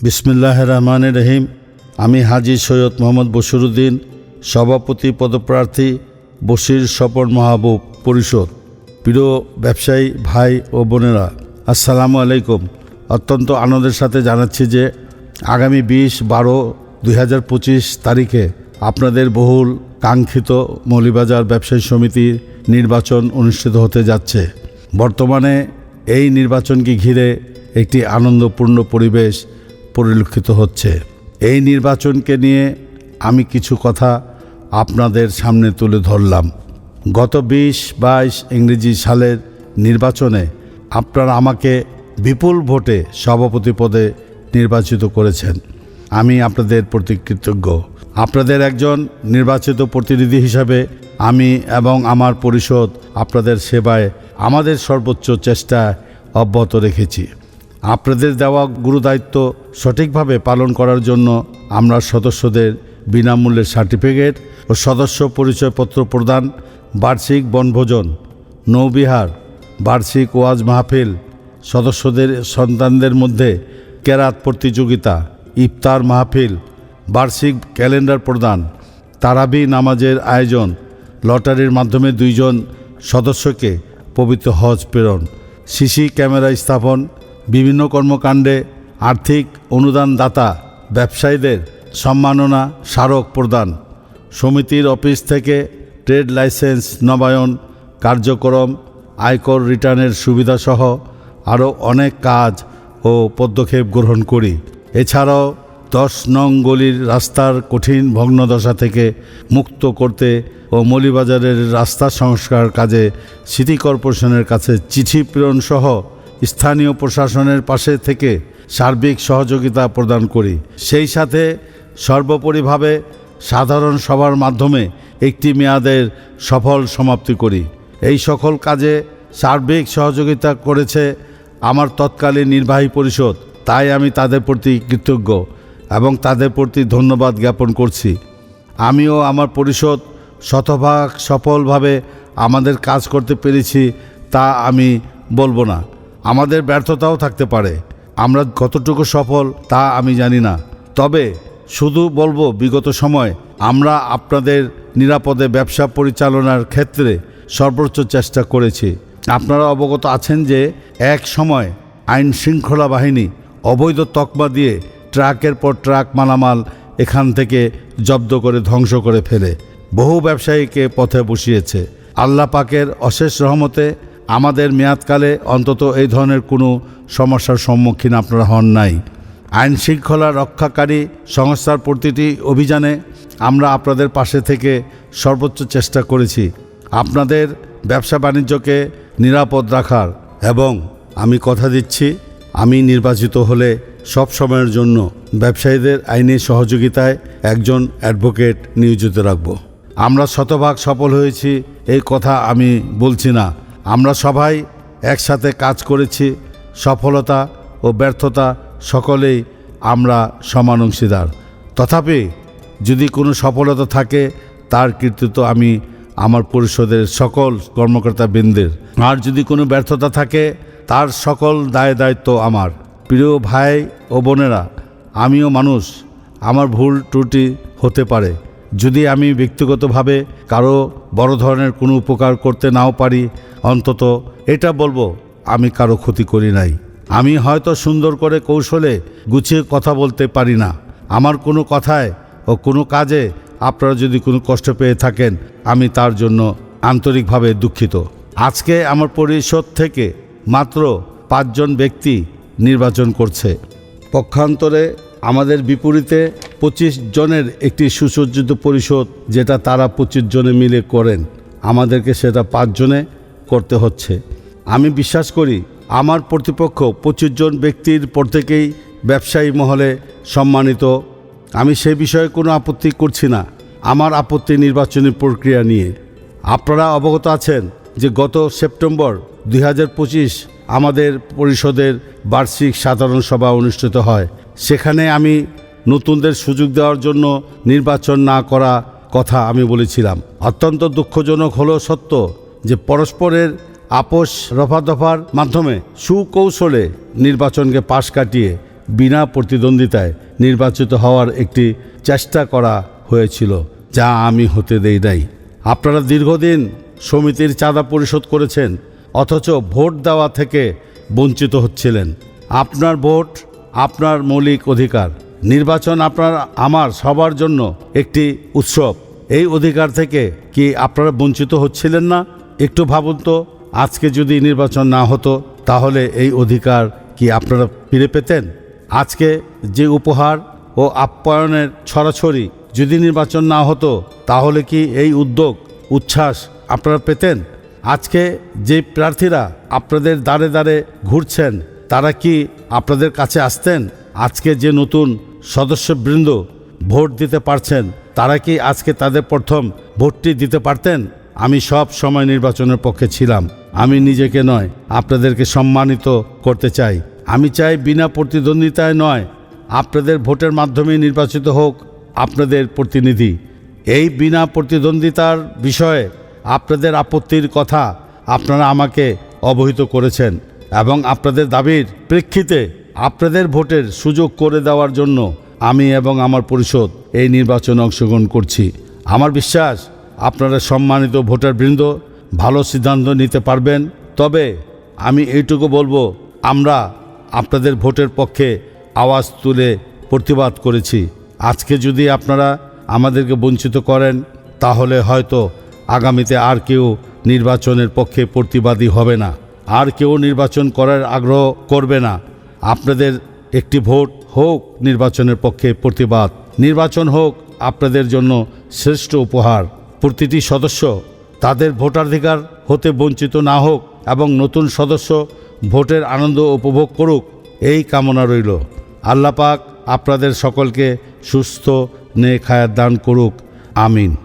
বিসমিল্লাহির রহমানির রহিম। আমি হাজী সৈয়দ মোহাম্মদ বশিরউদ্দিন, সভাপতি পদপ্রার্থী বশির স্বপন মাহবুব পরিষদ। প্রিয় ব্যবসায়ী ভাই ও বোনেরা, আসসালামু আলাইকুম। অত্যন্ত আনন্দের সাথে জানাচ্ছি যে আগামী 20/12/2025 তারিখে আপনাদের বহুল কাঙ্ক্ষিত মৌলভীবাজার ব্যবসায়ী সমিতির নির্বাচন অনুষ্ঠিত হতে যাচ্ছে। বর্তমানে এই নির্বাচনকে ঘিরে একটি আনন্দপূর্ণ পরিবেশ পরিলক্ষিত হচ্ছে। এই নির্বাচনকে নিয়ে আমি কিছু কথা আপনাদের সামনে তুলে ধরলাম। গত 20-22 ইংরেজি সালের নির্বাচনে আপনারা আমাকে বিপুল ভোটে সভাপতি পদে নির্বাচিত করেছেন। আমি আপনাদের প্রতি কৃতজ্ঞ। আপনাদের একজন নির্বাচিত প্রতিনিধি হিসাবে আমি এবং আমার পরিষদ আপনাদের সেবায় আমাদের সর্বোচ্চ চেষ্টা অব্যাহত রেখেছি। আপনাদের দেওয়া গুরুদায়িত্ব সঠিকভাবে পালন করার জন্য আমরা সদস্যদের বিনামূল্যে সার্টিফিকেট ও সদস্য পরিচয়পত্র প্রদান, বার্ষিক বনভোজন, নৌবিহার, বার্ষিক ওয়াজ মাহফিল, সদস্যদের সন্তানদের মধ্যে কেরাত প্রতিযোগিতা, ইফতার মাহফিল, বার্ষিক ক্যালেন্ডার প্রদান, তারাবি নামাজের আয়োজন, লটারির মাধ্যমে 2 জন সদস্যকে পবিত্র হজ প্রেরণ, সিসি ক্যামেরা স্থাপন, বিভিন্ন কর্মকাণ্ডে আর্থিক অনুদান দাতা ব্যবসায়ীদের সম্মাননা স্মারক প্রদান, সমিতির অফিস থেকে ট্রেড লাইসেন্স নবায়ন কার্যক্রম, আয়কর রিটার্নের সুবিধাসহ আরও অনেক কাজ ও পদক্ষেপ গ্রহণ করি। এছাড়াও 10 নং গলির রাস্তার কঠিন ভগ্নদশা থেকে মুক্ত করতে ও মৌলভীবাজারের রাস্তা সংস্কার কাজে সিটি কর্পোরেশনের কাছে চিঠি প্রেরণ সহ স্থানীয় প্রশাসনের পাশে থেকে সার্বিক সহযোগিতা প্রদান করি। সেই সাথে সর্বোপরিভাবে সাধারণ সভার মাধ্যমে একটি মেয়াদের সফল সমাপ্তি করি। এই সকল কাজে সার্বিক সহযোগিতা করেছে আমার তৎকালীন নির্বাহী পরিষদ, তাই আমি তাদের প্রতি কৃতজ্ঞ এবং তাদের প্রতি ধন্যবাদ জ্ঞাপন করছি। আমিও আমার পরিষদ শতভাগ সফলভাবে আমাদের কাজ করতে পেরেছি তা আমি বলবো না। আমাদের ব্যর্থতাও থাকতে পারে, আমরা কতটুকু সফল তা আমি জানি না। তবে শুধু বলবো, বিগত সময় আমরা আপনাদের নিরাপদে ব্যবসা পরিচালনার ক্ষেত্রে সর্বোচ্চ চেষ্টা করেছি। আপনারা অবগত আছেন যে এক সময় আইন শৃঙ্খলা বাহিনী অবৈধ তকমা দিয়ে ট্রাকের পর ট্রাক মালামাল এখান থেকে জব্দ করে ধ্বংস করে ফেলে বহু ব্যবসায়ীকে পথে বসিয়েছে। আল্লাহ পাকের অশেষ রহমতে আমাদের মেয়াদকালে অন্তত এই ধরনের কোনো সমস্যার সম্মুখীন আপনারা হন নাই। আইন শৃঙ্খলা রক্ষাকারী সংস্থার প্রতিটি অভিযানে আমরা আপনাদের পাশে থেকে সর্বোচ্চ চেষ্টা করেছি আপনাদের ব্যবসা বাণিজ্যকে নিরাপদ রাখার, এবং আমি কথা দিচ্ছি আমি নির্বাচিত হলে সব সময়ের জন্য ব্যবসায়ীদের আইনি সহযোগিতায় একজন অ্যাডভোকেট নিয়োজিত রাখব। আমরা শতভাগ সফল হয়েছি এই কথা আমি বলছি না, আমরা সবাই একসাথে কাজ করেছি। সফলতা ও ব্যর্থতা সকলেই আমরা সমান অংশীদার। তথাপি যদি কোনো সফলতা থাকে তার কৃতিত্ব আমি আমার পরিষদের সকল কর্মকর্তাবৃন্দের, আর যদি কোনো ব্যর্থতা থাকে তার সকল দায় দায়িত্ব আমার। প্রিয় ভাই ও বোনেরা, আমিও মানুষ, আমার ভুল ত্রুটি হতে পারে। যদি আমি ব্যক্তিগতভাবে কারো বড় ধরনের কোনো উপকার করতে নাও পারি, অন্তত এটা বলবো আমি কারো ক্ষতি করি নাই। আমি হয়তো সুন্দর করে কৌশলে গুছিয়ে কথা বলতে পারি না। আমার কোনো কথায় ও কোনো কাজে আপনারা যদি কোনো কষ্ট পেয়ে থাকেন, আমি তার জন্য আন্তরিকভাবে দুঃখিত। আজকে আমার পরিষদ থেকে মাত্র 5 জন ব্যক্তি নির্বাচন করছে। পক্ষান্তরে আমাদের বিপরীতে 25 জনের একটি সুসজ্জিত পরিষদ, যেটা তারা 25 জনে মিলে করেন, আমাদেরকে সেটা 5 জনে করতে হচ্ছে। আমি বিশ্বাস করি আমার প্রতিপক্ষ 25 জন ব্যক্তির প্রত্যেকেই ব্যবসায়ী মহলে সম্মানিত। আমি সে বিষয়ে কোনো আপত্তি করছি না। আমার আপত্তি নির্বাচনী প্রক্রিয়া নিয়ে। আপনারা অবগত আছেন যে গত সেপ্টেম্বর 2025 আমাদের পরিষদের বার্ষিক সাধারণ সভা অনুষ্ঠিত হয়। সেখানে আমি নতুনদের সুযোগ দেওয়ার জন্য নির্বাচন না করা কথা আমি বলেছিলাম। অত্যন্ত দুঃখজনক হলেও সত্য যে পরস্পরের আপোষ রফাদফার মাধ্যমে সুকৌশলে নির্বাচনকে পাশ কাটিয়ে বিনা প্রতিদ্বন্দ্বিতায় নির্বাচিত হওয়ার একটি চেষ্টা করা হয়েছিল, যা আমি হতে দেই নাই। আপনারা দীর্ঘদিন সমিতির চাঁদা পরিশোধ করেছেন, অথচ ভোট দেওয়া থেকে বঞ্চিত হচ্ছিলেন। আপনার ভোট আপনার মৌলিক অধিকার। নির্বাচন আমার সবার জন্য একটি উৎসব। এই অধিকার থেকে কি আপনারা বঞ্চিত হচ্ছিলেন না? একটু ভাবুন তো, আজকে যদি নির্বাচন না হতো তাহলে এই অধিকার কি আপনারা ফিরে পেতেন? আজকে যে উপহার ও আপ্যায়নের ছড়াছড়ি, যদি নির্বাচন না হতো তাহলে কি এই উদ্যোগ উচ্ছ্বাস আপনারা পেতেন? আজকে যে প্রার্থীরা আপনাদের দ্বারে দ্বারে ঘুরছেন তারা কি আপনাদের কাছে আসতেন? আজকে যে নতুন সদস্যবৃন্দ ভোট দিতে পারছেন তারা কি আজকে তাদের প্রথম ভোটটি দিতে পারতেন? আমি সব সময় নির্বাচনের পক্ষে ছিলাম। আমি নিজেকে নয়, আপনাদেরকে সম্মানিত করতে চাই। আমি চাই বিনা প্রতিদ্বন্দ্বিতায় নয়, আপনাদের ভোটের মাধ্যমে নির্বাচিত হোক আপনাদের প্রতিনিধি। এই বিনা প্রতিদ্বন্দ্বিতার বিষয়ে আপনাদের আপত্তির কথা আপনারা আমাকে অবহিত করেছেন এবং আপনাদের দাবির প্রেক্ষিতে আপনাদের ভোটের সুযোগ করে দেওয়ার জন্য আমি এবং আমার পরিষদ এই নির্বাচনে অংশগ্রহণ করছি। আমার বিশ্বাস আপনারা সম্মানিত ভোটারবৃন্দ ভালো সিদ্ধান্ত নিতে পারবেন। তবে আমি এইটুকু বলবো, আমরা আপনাদের ভোটের পক্ষে আওয়াজ তুলে প্রতিবাদ করেছি। আজকে যদি আপনারা আমাদেরকে বঞ্চিত করেন তাহলে হয়তো আগামীতে আর কেউ নির্বাচনের পক্ষে প্রতিবাদী হবে না, আর কেউ নির্বাচন করার আগ্রহ করবে না। আপনাদের একটি ভোট হোক নির্বাচনের পক্ষে প্রতিবাদ। নির্বাচন হোক আপনাদের জন্য শ্রেষ্ঠ উপহার। প্রতিটি সদস্য তাদের ভোটাধিকার হতে বঞ্চিত না হোক এবং নতুন সদস্য ভোটের আনন্দ উপভোগ করুক, এই কামনা রইল। আল্লাহ পাক আপনাদের সকলকে সুস্থ নেক হায়াত দান করুক। আমিন।